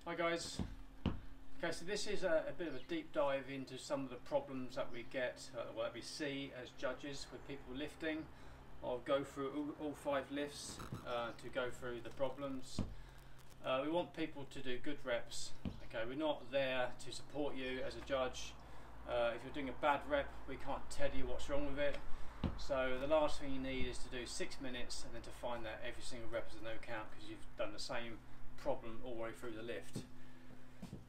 Hi guys. Okay, so this is a bit of a deep dive into some of the problems that we get, or that we see as judges with people lifting. I'll go through all 5 lifts to go through the problems. We want people to do good reps. Okay, we're not there to support you as a judge. If you're doing a bad rep, we can't tell you what's wrong with it. So the last thing you need is to do 6 minutes and then to find that every single rep is a no count because you've done the same problem all the way through the lift.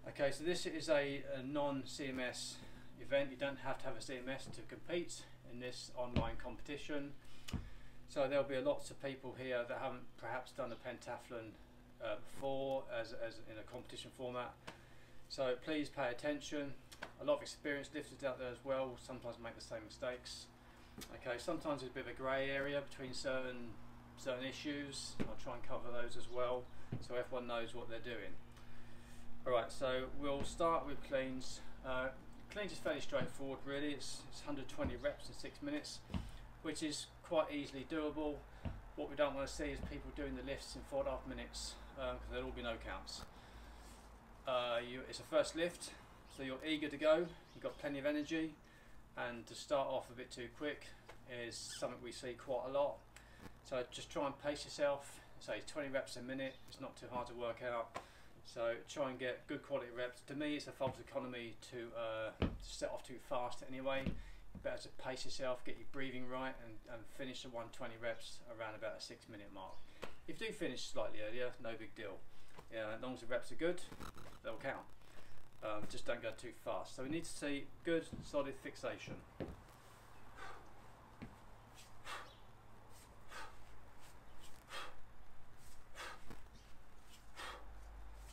Okay, so this is a non-CMS event. You don't have to have a CMS to compete in this online competition. So there'll be lots of people here that haven't perhaps done a pentathlon before as in a competition format. So please pay attention. A lot of experienced lifters out there as well sometimes make the same mistakes. Okay, sometimes there's a bit of a grey area between certain issues. I'll try and cover those as well so everyone knows what they're doing. Alright, so we'll start with cleans. Cleans is fairly straightforward really. It's 120 reps in 6 minutes, which is quite easily doable. What we don't want to see is people doing the lifts in 4.5 minutes because there'll all be no counts. It's a first lift, so you're eager to go, you've got plenty of energy, and to start off a bit too quick is something we see quite a lot. So just try and pace yourself. Say 20 reps a minute, it's not too hard to work out. So try and get good quality reps. To me, it's a false economy to set off too fast anyway. Better to pace yourself, get your breathing right, and finish the 120 reps around about a 6 minute mark. If you do finish slightly earlier, no big deal. Yeah, as long as the reps are good, they'll count. Just don't go too fast. So we need to see good, solid fixation.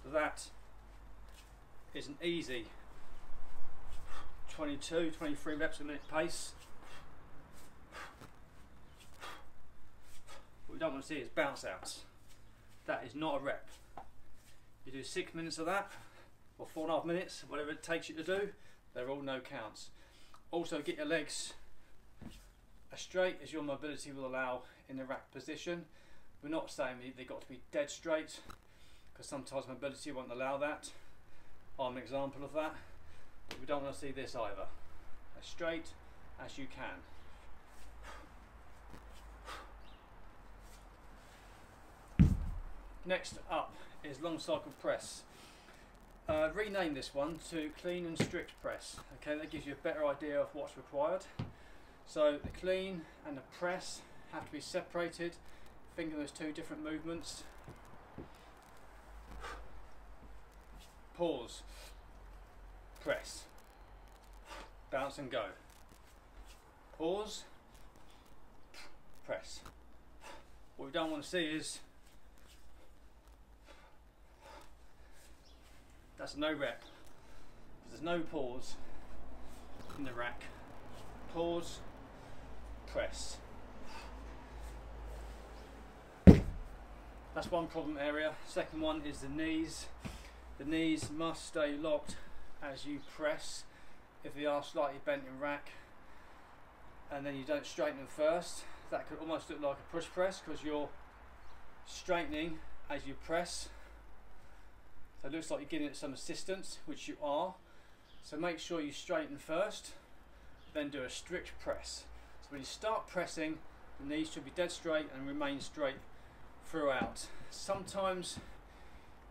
So that is an easy 22, 23 reps a minute pace. What we don't want to see is bounce outs. That is not a rep. You do 6 minutes of that, or 4.5 minutes, whatever it takes you to do, they're all no counts. Also get your legs as straight as your mobility will allow in the rack position. We're not saying they've got to be dead straight, because sometimes mobility won't allow that. I'm an example of that. But we don't want to see this either. As straight as you can. Next up is long cycle press. Rename this one to clean and strict press. Okay, that gives you a better idea of what's required. So the clean and the press have to be separated. Think of those 2 different movements. Pause, press, bounce and go. Pause, press. What we don't want to see is that's a no rep. There's no pause in the rack. Pause, press. That's one problem area. Second one is the knees. The knees must stay locked as you press. If they are slightly bent in rack and then you don't straighten them first, that could almost look like a push press because you're straightening as you press. So it looks like you're giving it some assistance, which you are. So make sure you straighten first, then do a strict press. So when you start pressing, the knees should be dead straight and remain straight throughout. Sometimes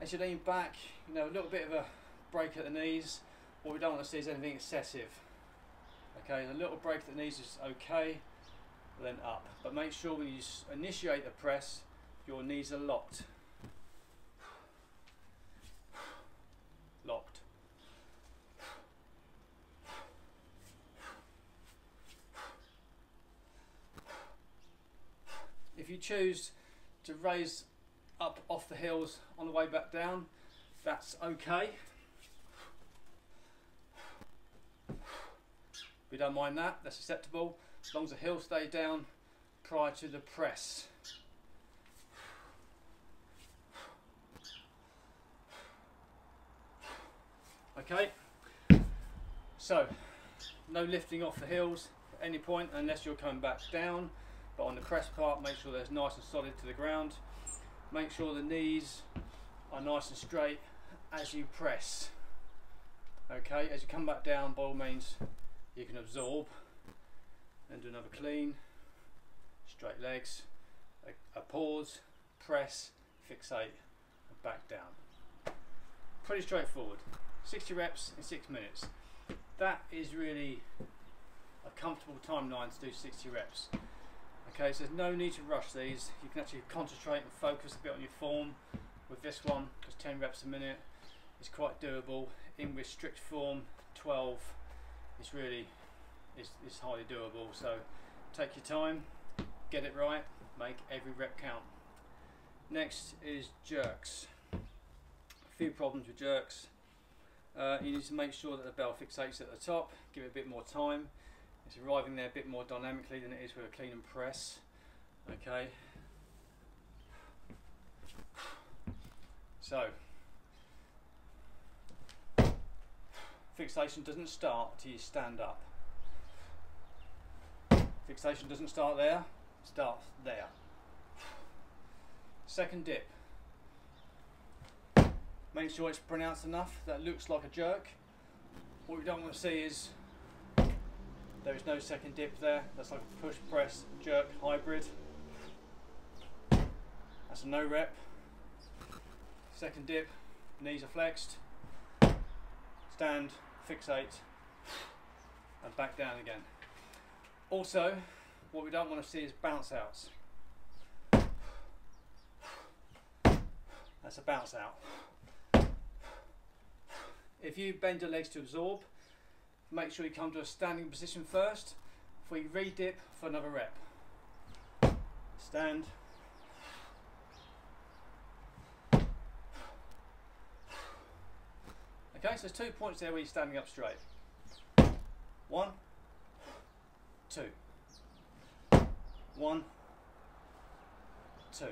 as you lean back, a little bit of a break at the knees. What we don't want to see is anything excessive. Okay, a little break at the knees is okay, then up. But make sure when you initiate the press, your knees are locked. Locked. If you choose to raise up off the heels on the way back down, that's okay. We don't mind that, that's acceptable, as long as the heel stays down prior to the press. Okay, so no lifting off the heels at any point unless you're coming back down, but on the press part make sure that's nice and solid to the ground. Make sure the knees are nice and straight as you press. Okay, as you come back down, by all means, you can absorb and do another clean, straight legs, a pause, press, fixate, and back down. Pretty straightforward. 60 reps in 6 minutes. That is really a comfortable timeline to do 60 reps. Okay, so there's no need to rush these. You can actually concentrate and focus a bit on your form with this one, because 10 reps a minute is quite doable. In with strict form, 12 is really is highly doable. So take your time, get it right, make every rep count. Next is jerks. A few problems with jerks. You need to make sure that the bell fixates at the top, give it a bit more time. It's arriving there a bit more dynamically than it is with a clean and press. Okay. So, fixation doesn't start until you stand up. Fixation doesn't start there, starts there. Second dip. Make sure it's pronounced enough that it looks like a jerk. What we don't want to see is there is no second dip there. That's like a push, press, jerk hybrid. That's a no rep. Second dip, knees are flexed. Stand, fixate, and back down again. Also, what we don't want to see is bounce outs. That's a bounce out. If you bend your legs to absorb, make sure you come to a standing position first before you re-dip for another rep. Stand. Okay, so there's 2 points there where you're standing up straight. 1, 2. 1, 2. Of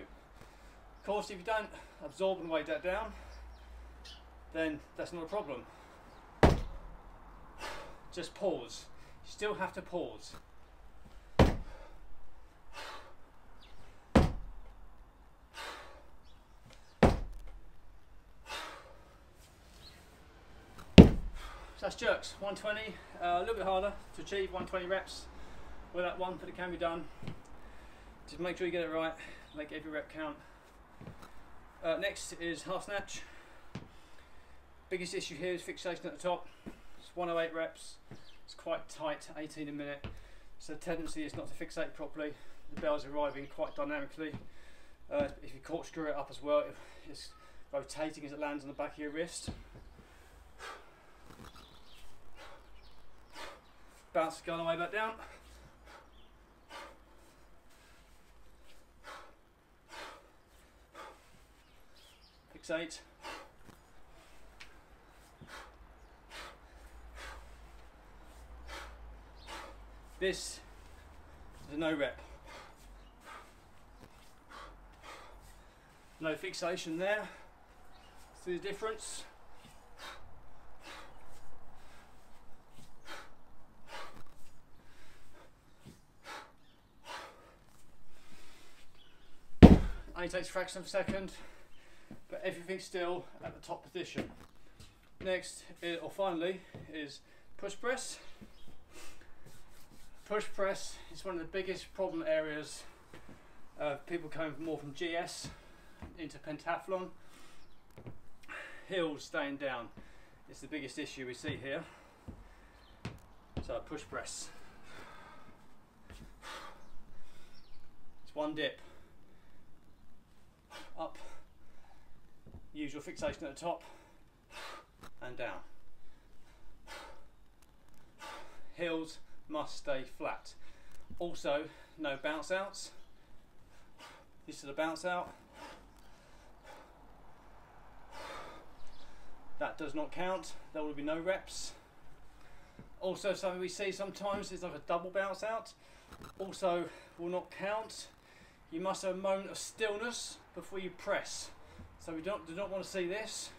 course, if you don't absorb and weigh that down, then that's not a problem. Just pause. You still have to pause. So that's jerks, 120, a little bit harder to achieve 120 reps with that one, but it can be done. Just make sure you get it right, make every rep count. Next is half snatch. Biggest issue here is fixation at the top. It's 108 reps, it's quite tight, 18 a minute, so the tendency is not to fixate properly. The bell's arriving quite dynamically. If you corkscrew it up as well, it's rotating as it lands on the back of your wrist. Bounce going all the way back down. Fixate. This is a no rep. No fixation there. See the difference? Only takes a fraction of a second, but everything's still at the top position. Next, or finally, is push press. Push press is one of the biggest problem areas of people coming more from GS into pentathlon. Heels staying down is the biggest issue we see here. So push press. It's one dip. Up, use your fixation at the top, and down. Heels must stay flat. Also, no bounce outs. This is a bounce out. That does not count. There will be no reps. Also, something we see sometimes is like a double bounce out. Also, will not count. You must have a moment of stillness before you press. So we do not want to see this.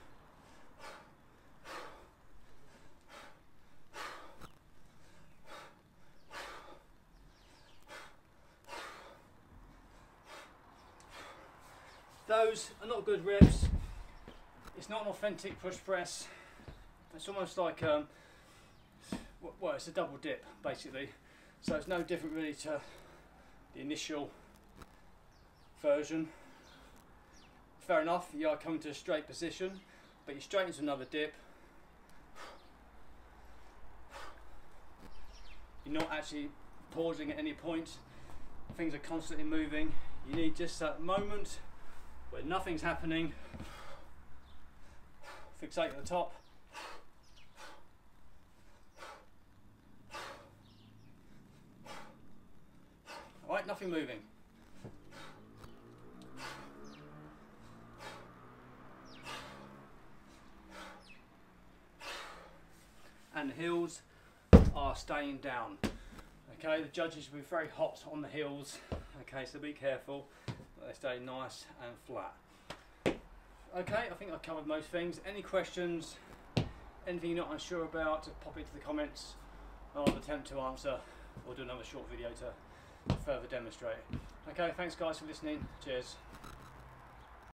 Those are not good reps. It's not an authentic push press. It's almost like well, it's a double dip basically, so it's no different really to the initial version. Fair enough, you are coming to a straight position, but you're straight into another dip. You're not actually pausing at any point. Things are constantly moving. You need just that moment where nothing's happening. Fixate at the top. Alright, nothing moving. And the heels are staying down. Okay, the judges will be very hot on the heels. Okay, so be careful that they stay nice and flat. Okay, I think I've covered most things. Any questions, anything you're not unsure about, pop it into the comments. I'll attempt to answer or do another short video to further demonstrate. Okay, thanks guys for listening. Cheers.